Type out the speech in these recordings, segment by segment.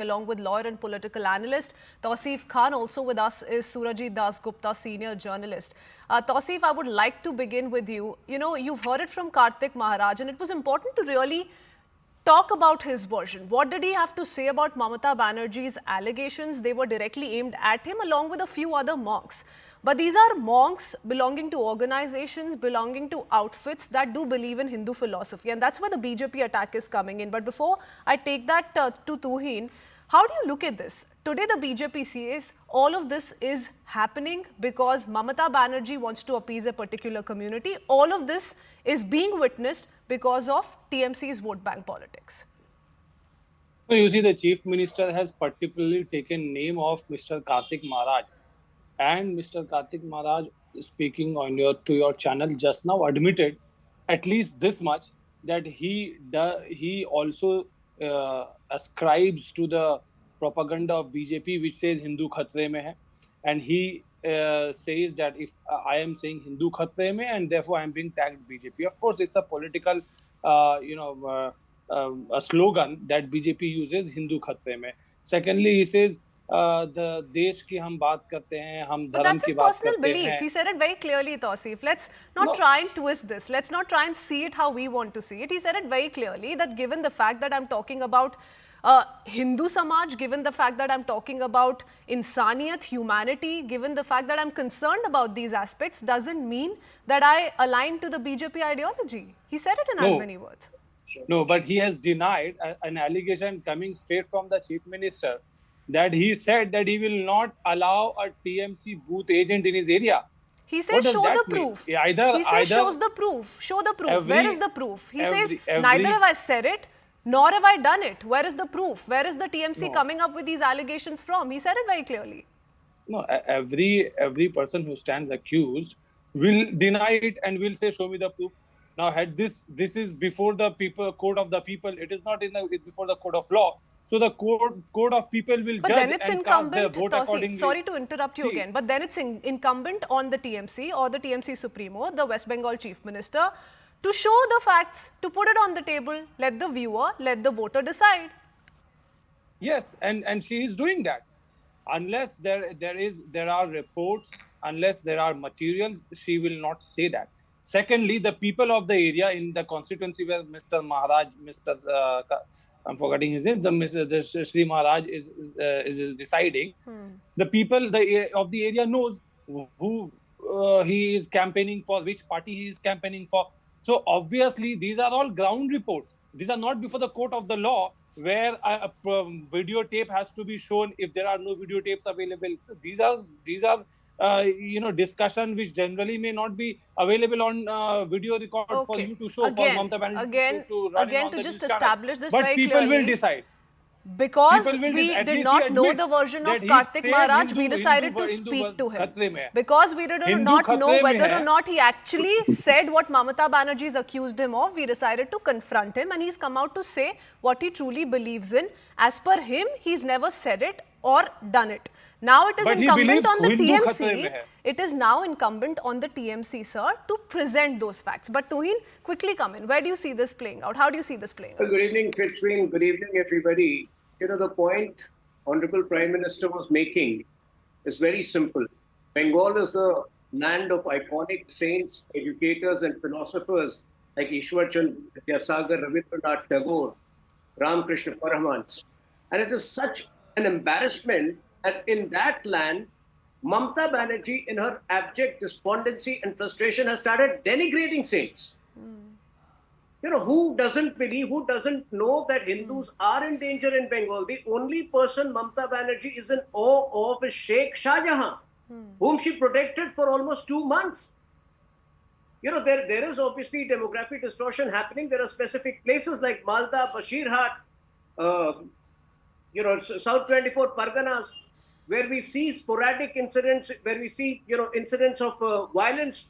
along with lawyer and political analyst Tausif Khan. Also with us is Surajit Das Gupta, senior journalist. Tausif, I would like to begin with you. You know, you've heard it from Kartik Maharaj, and it was important to really talk about his version. What did he have to say about Mamata Banerjee's allegations? They were directly aimed at him along with a few other monks. But these are monks belonging to organizations, belonging to outfits that do believe in Hindu philosophy. And that's where the BJP attack is coming in. But before I take that to Tuhin, how do you look at this? Today the BJP says all of this is happening because Mamata Banerjee wants to appease a particular community. All of this is being witnessed because of TMC's vote bank politics. So you see, the Chief Minister has particularly taken name of Mr. Kartik Maharaj. And Mr. Kartik Maharaj, speaking on to your channel just now, admitted at least this much, that he also ascribes to the propaganda of BJP, which says Hindu khatre mein hai. And he says that if I am saying Hindu khatre mein, and therefore I am being tagged BJP. Of course, it's a political, a slogan that BJP uses, Hindu khatre mein. Secondly, he says, the देश की हम बात करते हैं, हम धर्म की बात करते हैं. But that's his personal belief. He said it very clearly, Tausif. Let's not try and twist this. Let's not try and see it how we want to see it. He said it very clearly that given the fact that I'm talking about Hindu Samaj, given the fact that I'm talking about insaniyat, humanity, given the fact that I'm concerned about these aspects, doesn't mean that I align to the BJP ideology. He said it in as many words. No, but he has denied an allegation coming straight from the Chief Minister, that he said that he will not allow a TMC booth agent in his area. He says, show the proof. He says, shows the proof. Show the proof. Where is the proof? He says, neither have I said it, nor have I done it. Where is the proof? Where is the TMC coming up with these allegations from? He said it very clearly. No, every person who stands accused will deny it and will say, show me the proof. Now, this is before the court of the people. It is not before the court of law. So the court of people will judge and cast their vote accordingly. Sorry to interrupt you again, but then it's incumbent on the TMC or the TMC Supremo, the West Bengal Chief Minister, to show the facts, to put it on the table. Let the viewer, let the voter decide. Yes, and she is doing that. Unless there are reports, unless there are materials, she will not say that. Secondly, the people of the area in the constituency where Mr. Maharaj, I'm forgetting his name, the Shri Maharaj is deciding. The people of the area knows who he is campaigning for, which party he is campaigning for. So obviously, these are all ground reports. These are not before the court of the law, where a videotape has to be shown if there are no videotapes available. So these are discussion which generally may not be available on video record for you to show for Mamata Banerjee to run again on to the just news establish this but very people clearly. Will decide. Because we did not know the version of Kartik Maharaj, we decided to speak to him. Because we did not know whether or not he actually said what Mamata Banerjee accused him of, we decided to confront him, and he's come out to say what he truly believes in. As per him, he's never said it or done it. Now it is incumbent on the TMC. It is now incumbent on the TMC, sir, to present those facts. But Tuhin, quickly come in. Where do you see this playing out? How do you see this playing out? Good evening, Christine. Good evening, everybody. You know, the point Honorable Prime Minister was making is very simple. Bengal is the land of iconic saints, educators, and philosophers like Ishwar Chandra Vidyasagar, Rabindranath Tagore, Ramakrishna Paramhans. And it is such an embarrassment that in that land, Mamata Banerjee, in her abject despondency and frustration, has started denigrating saints. You know, who doesn't believe, who doesn't know that Hindus are in danger in Bengal? The only person Mamata Banerjee is in awe of is Sheikh Shah Jahan, whom she protected for almost 2 months. You know, there is obviously demographic distortion happening. There are specific places like Malda, Bashirhat, South 24 Parganas, where we see sporadic incidents, where we see, incidents of violence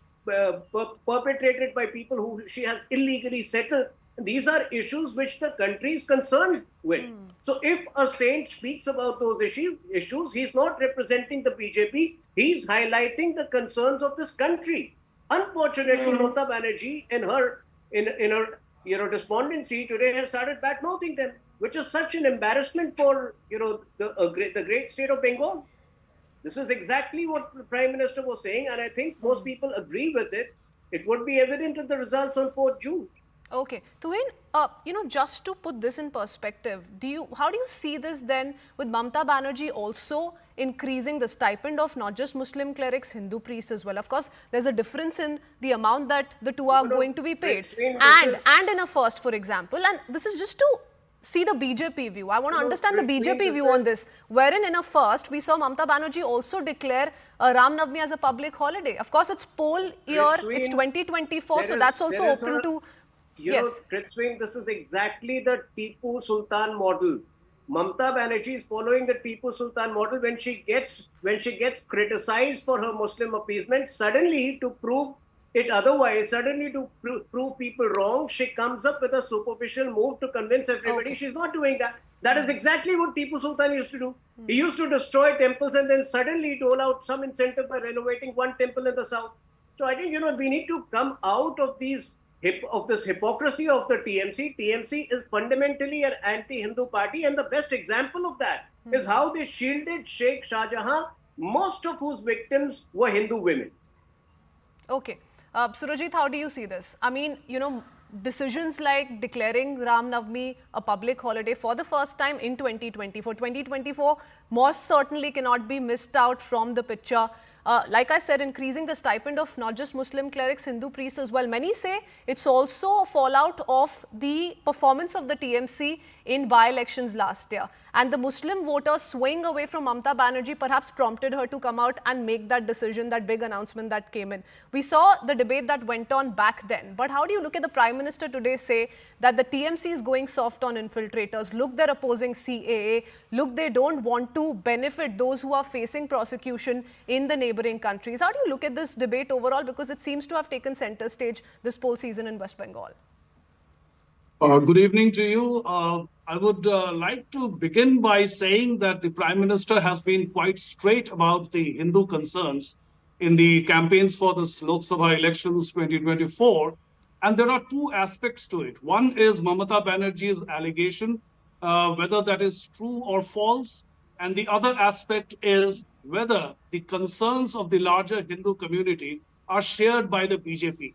perpetrated by people who she has illegally settled. And these are issues which the country is concerned with. So if a saint speaks about those issues, he's not representing the BJP, he's highlighting the concerns of this country. Unfortunately, Mamata Banerjee, in her despondency today, has started bad-mouthing them. which is such an embarrassment for, the great state of Bengal. This is exactly what the Prime Minister was saying, and I think most people agree with it. It would be evident in the results on 4th June. Okay, Tuhin, just to put this in perspective, how do you see this then with Mamata Banerjee also increasing the stipend of not just Muslim clerics, Hindu priests as well? Of course, there's a difference in the amount that the two are going to be paid, and in a first, for example, and this is just to see the BJP view. I want to understand the BJP view on this, wherein in a first, we saw Mamata Banerjee also declare Ram Navami as a public holiday. Of course, it's poll year, it's 2024, so that's also open to... Kritswin, this is exactly the Tipu Sultan model. Mamata Banerjee is following the Tipu Sultan model. When she gets criticized for her Muslim appeasement, suddenly to prove it otherwise, suddenly to prove people wrong, she comes up with a superficial move to convince everybody she's not doing that. That is exactly what Tipu Sultan used to do. He used to destroy temples and then suddenly dole out some incentive by renovating one temple in the south. So I think, we need to come out of this hypocrisy of the TMC. TMC is fundamentally an anti-Hindu party, and the best example of that is how they shielded Sheikh Shah Jahan, most of whose victims were Hindu women. Okay. Surajit, how do you see this? I mean, decisions like declaring Ram Navami a public holiday for the first time in 2024. 2024 most certainly cannot be missed out from the picture. Like I said, increasing the stipend of not just Muslim clerics, Hindu priests as well. Many say it's also a fallout of the performance of the TMC in by-elections last year. And the Muslim voters swaying away from Mamata Banerjee perhaps prompted her to come out and make that decision, that big announcement that came in. We saw the debate that went on back then. But how do you look at the Prime Minister today say that the TMC is going soft on infiltrators? Look, they're opposing CAA. Look, they don't want to benefit those who are facing prosecution in the neighboring countries. How do you look at this debate overall? Because it seems to have taken center stage this poll season in West Bengal. Good evening to you. I would like to begin by saying that the Prime Minister has been quite straight about the Hindu concerns in the campaigns for the Lok Sabah elections 2024. And there are two aspects to it. One is Mamata Banerjee's allegation, whether that is true or false. And the other aspect is whether the concerns of the larger Hindu community are shared by the BJP.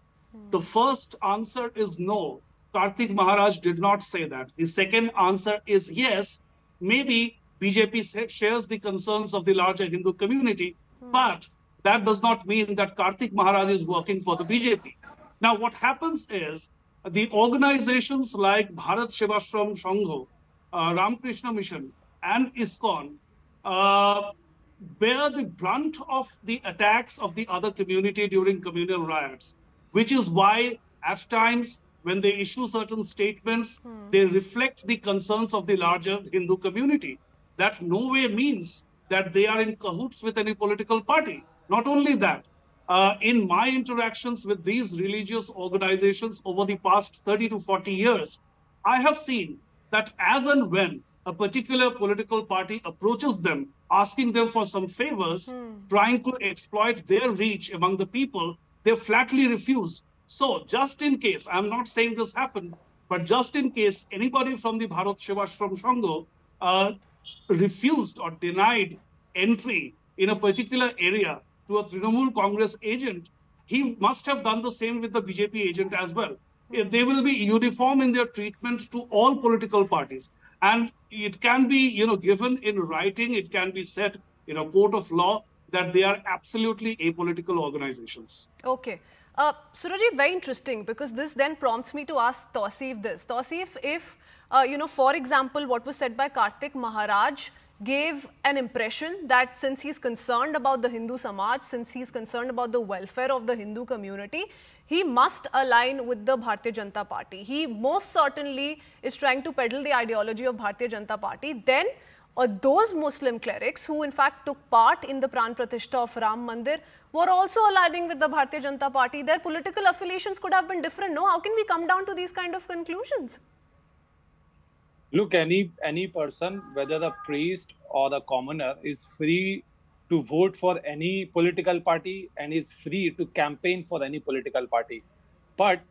The first answer is no. Kartik Maharaj did not say that. The second answer is yes. Maybe BJP shares the concerns of the larger Hindu community, but that does not mean that Kartik Maharaj is working for the BJP. Now, what happens is the organizations like Bharat Sevashram Sangho, Ramakrishna Mission, and ISKCON bear the brunt of the attacks of the other community during communal riots, which is why at times when they issue certain statements, they reflect the concerns of the larger Hindu community. That no way means that they are in cahoots with any political party. Not only that, in my interactions with these religious organizations over the past 30 to 40 years, I have seen that as and when a particular political party approaches them, asking them for some favors, trying to exploit their reach among the people, they flatly refuse. So just in case, I'm not saying this happened, but just in case anybody from the Bharat Sevashram Sangho refused or denied entry in a particular area to a Trinamool Congress agent, he must have done the same with the BJP agent as well. They will be uniform in their treatment to all political parties. And it can be, given in writing, it can be said in a court of law that they are absolutely apolitical organizations. Okay. Surajit, very interesting, because this then prompts me to ask Tausif this. Tausif, if, for example, what was said by Kartik Maharaj gave an impression that since he's concerned about the Hindu Samaj, since he's concerned about the welfare of the Hindu community, he must align with the Bharatiya Janata Party. He most certainly is trying to peddle the ideology of Bharatiya Janata Party. Then those Muslim clerics who in fact took part in the Pran Pratishtha of Ram Mandir were also aligning with the Bharatiya Janata Party. Their political affiliations could have been different. No, how can we come down to these kind of conclusions? Look, any person, whether the priest or the commoner, is free to vote for any political party and is free to campaign for any political party. But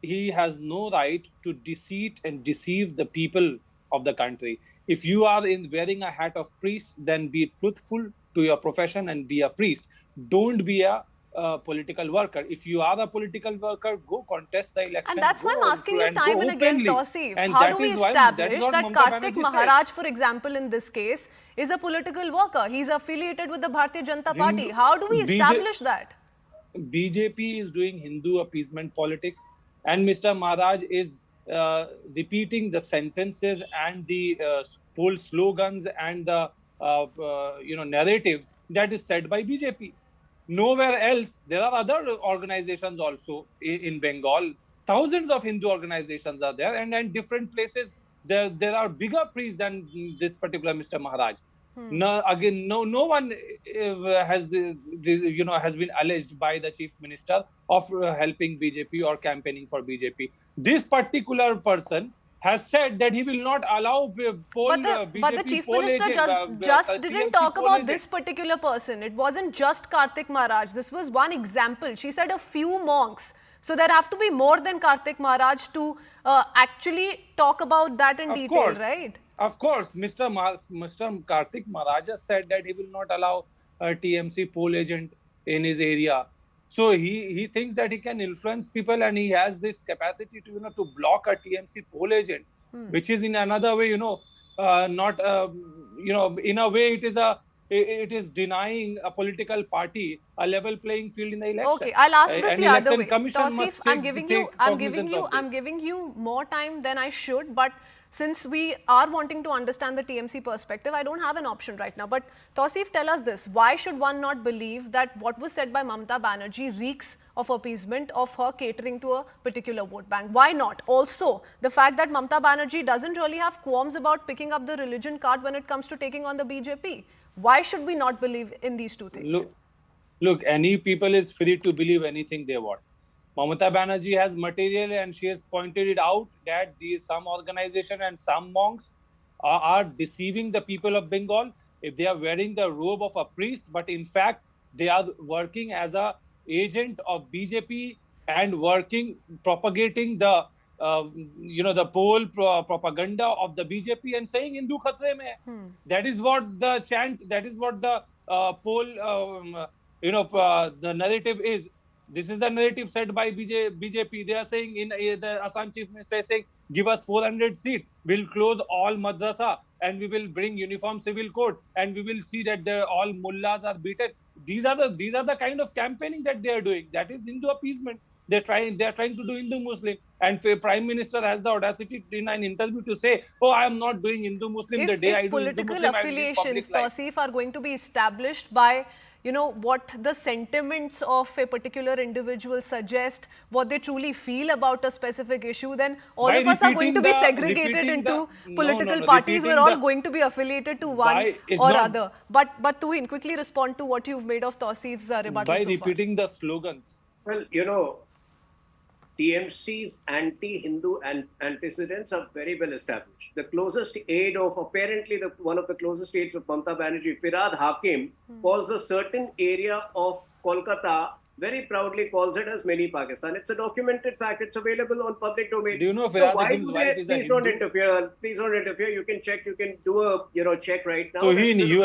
he has no right to deceive and deceive the people of the country. If you are wearing a hat of priest, then be truthful to your profession and be a priest. Don't be a political worker. If you are a political worker, go contest the election. And that's why I'm asking you time and again, openly. Tausif, And how that do we is why- establish what that Mamata Kartik Banerjee Maharaj, said. for example, in this case, is a political worker? He's affiliated with the Bharatiya Janata Party. How do we establish that? BJP is doing Hindu appeasement politics, and Mr. Maharaj is repeating the sentences and the poll slogans and the narratives that is said by BJP. Nowhere else. There are other organizations also in Bengal. Thousands of Hindu organizations are there, and different places there are bigger priests than this particular Mr. Maharaj. No, again, no one has has been alleged by the chief minister of helping BJP or campaigning for BJP. This particular person has said that he will not allow But the chief minister just didn't talk about this particular person. It wasn't just Kartik Maharaj. This was one example. She said a few monks. So there have to be more than Kartik Maharaj to actually talk about that in detail, right? Of course, Mr. Kartik Maharaj said that he will not allow a TMC poll agent in his area. So he thinks that he can influence people, and he has this capacity to to block a TMC poll agent, which is in another way not in a way it is denying a political party a level playing field in the election. Okay, I'll ask this the other way. Tausif, I'm giving you more time than I should, but since we are wanting to understand the TMC perspective, I don't have an option right now. But Tausif, tell us this. Why should one not believe that what was said by Mamata Banerjee reeks of appeasement, of her catering to a particular vote bank? Why not? Also, the fact that Mamata Banerjee doesn't really have qualms about picking up the religion card when it comes to taking on the BJP. Why should we not believe in these two things? Look, any people is free to believe anything they want. Mamata Banerjee has material, and she has pointed it out that some organization and some monks are deceiving the people of Bengal if they are wearing the robe of a priest, but in fact they are working as a agent of BJP and propagating the the poll propaganda of the BJP and saying Hindu khatre mein hai. That is what the chant, that is what the poll the narrative is. This is the narrative set by BJP. They are saying in the Assam Chief Minister is saying, give us 400 seats. We'll close all madrasa and we will bring uniform civil code and we will see that all mullahs are beaten. These are the kind of campaigning that they are doing. That is Hindu appeasement. They are trying to do Hindu Muslim. And Prime Minister has the audacity in an interview to say, "Oh, I am not doing Hindu Muslim. The day I do Hindu Muslim, political affiliations, Tausif, are going to be established by what the sentiments of a particular individual suggest, what they truly feel about a specific issue, then all of us are going to be segregated into political parties. We're all going to be affiliated to one or other. But Tuhin, quickly respond to what you've made of Tausif's rebuttal by so repeating the slogans. Well, TMC's anti-Hindu antecedents are very well established. The closest aide of, apparently one of the closest aides of Mamata Banerjee, Firad Hakim, calls a certain area of Kolkata, very proudly calls it as mini Pakistan. It's a documented fact. It's available on public domain. Do you know Firad Hakim's wife is a Hindu? Please don't interfere. You can check. You can do a check right now. Tuhin, you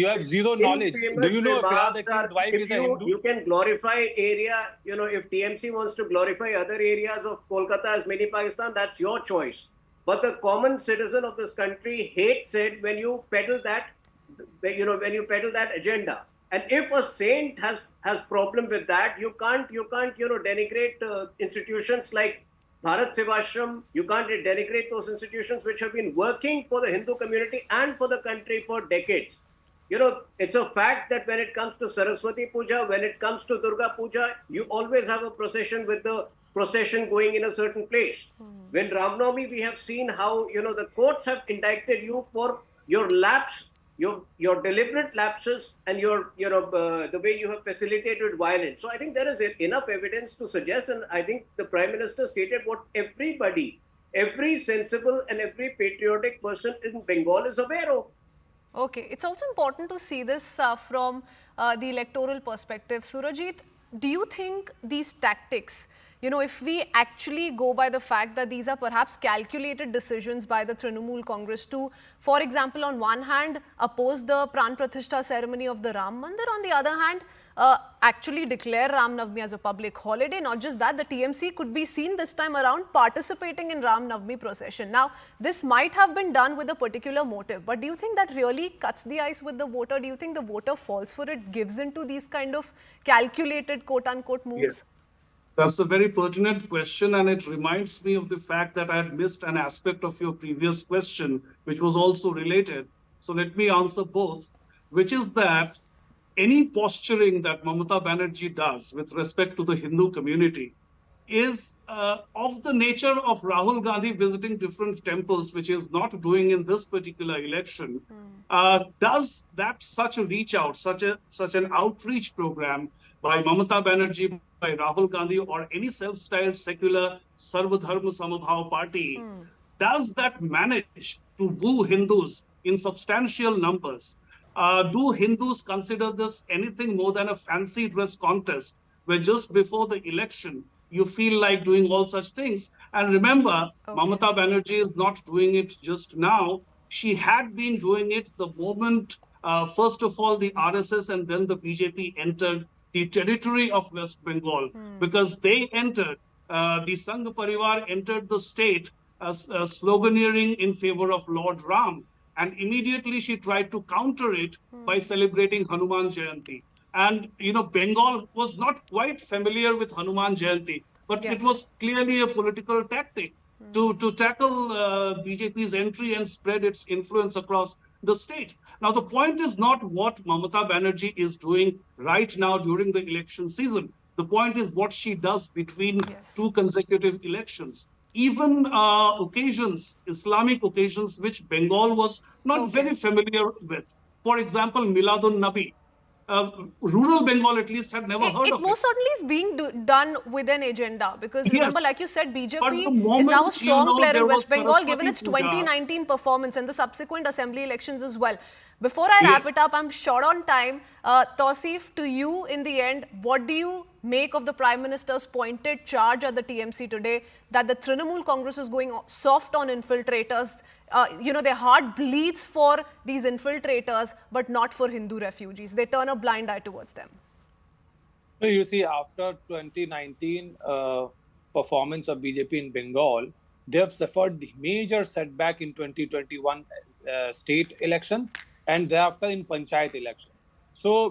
have zero knowledge. Do you know Firad Hakim's wife is a Hindu? You can glorify area. If TMC wants to glorify other areas of Kolkata as mini Pakistan, that's your choice. But the common citizen of this country hates it when you peddle that. When you peddle that agenda. And if a saint has problem with that, you can't denigrate institutions like Bharat Sevashram. You can't denigrate those institutions which have been working for the Hindu community and for the country for decades. It's a fact that when it comes to Saraswati Puja, when it comes to Durga Puja, you always have a procession with the procession going in a certain place. When Ram Navami, we have seen how the courts have indicted you for your lapse. Your deliberate lapses and the way you have facilitated violence. So I think there is enough evidence to suggest, and I think the Prime Minister stated what every sensible and every patriotic person in Bengal is aware of. Okay, it's also important to see this from the electoral perspective. Surajit, do you think these tactics if we actually go by the fact that these are perhaps calculated decisions by the Trinamool Congress to, for example, on one hand, oppose the Pran Pratishtha ceremony of the Ram Mandir, on the other hand, actually declare Ram Navami as a public holiday. Not just that, the TMC could be seen this time around participating in Ram Navami procession. Now, this might have been done with a particular motive, but do you think that really cuts the ice with the voter? Do you think the voter falls for it, gives into these kind of calculated quote-unquote moves? Yes. That's a very pertinent question, and it reminds me of the fact that I had missed an aspect of your previous question, which was also related. So let me answer both, which is that any posturing that Mamata Banerjee does with respect to the Hindu community is of the nature of Rahul Gandhi visiting different temples, which he is not doing in this particular election. Does that such a reach out, such an outreach program by Mamata Banerjee, by Rahul Gandhi, or any self-styled secular Sarva Dharma Samabhav party, does that manage to woo Hindus in substantial numbers? Do Hindus consider this anything more than a fancy dress contest where just before the election you feel like doing all such things? And remember, Mamata Banerjee is not doing it just now. She had been doing it the moment, first of all, the RSS and then the BJP entered the territory of West Bengal, because they entered, the Sangh Parivar entered the state sloganeering in favor of Lord Ram. And immediately she tried to counter it by celebrating Hanuman Jayanti. And, Bengal was not quite familiar with Hanuman Jayanti, but it was clearly a political tactic to tackle BJP's entry and spread its influence across the state. Now, the point is not what Mamata Banerjee is doing right now during the election season. The point is what she does between two consecutive elections. Even occasions, Islamic occasions, which Bengal was not very familiar with. For example, Miladun Nabi. Rural Bengal at least had never heard of it. It most certainly is being done with an agenda, because remember, like you said, BJP is now a strong player in West Bengal given its 2019 performance and the subsequent assembly elections as well. Before I wrap it up, I'm short on time. Tausif, to you in the end, what do you make of the Prime Minister's pointed charge at the TMC today that the Trinamool Congress is going soft on infiltrators? Their heart bleeds for these infiltrators, but not for Hindu refugees. They turn a blind eye towards them. So you see, after 2019 performance of BJP in Bengal, they have suffered the major setback in 2021 state elections and thereafter in panchayat elections. So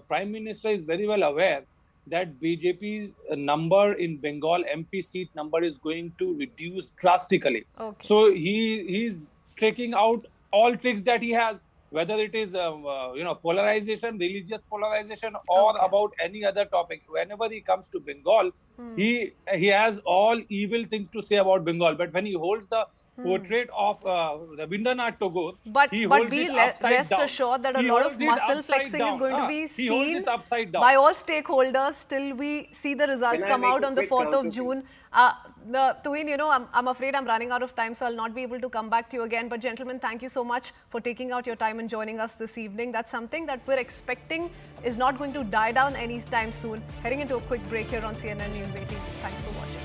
Prime Minister is very well aware that BJP's number in Bengal, MP seat number, is going to reduce drastically. So he's taking out all tricks that he has, whether it is polarization, religious polarization, or about any other topic. Whenever he comes to Bengal, he has all evil things to say about Bengal. But when he holds the portrait of Rabindranath Tagore, but he holds be it upside rest down. assured that a He lot holds of it muscle upside flexing is down. going to be He holds seen it upside down by all stakeholders till we see the results Can I come make out a on the quick 4th of counter June. Tuhin, I'm afraid I'm running out of time, so I'll not be able to come back to you again. But gentlemen, thank you so much for taking out your time and joining us this evening. That's something that we're expecting is not going to die down anytime soon. Heading into a quick break here on CNN News 18. Thanks for watching.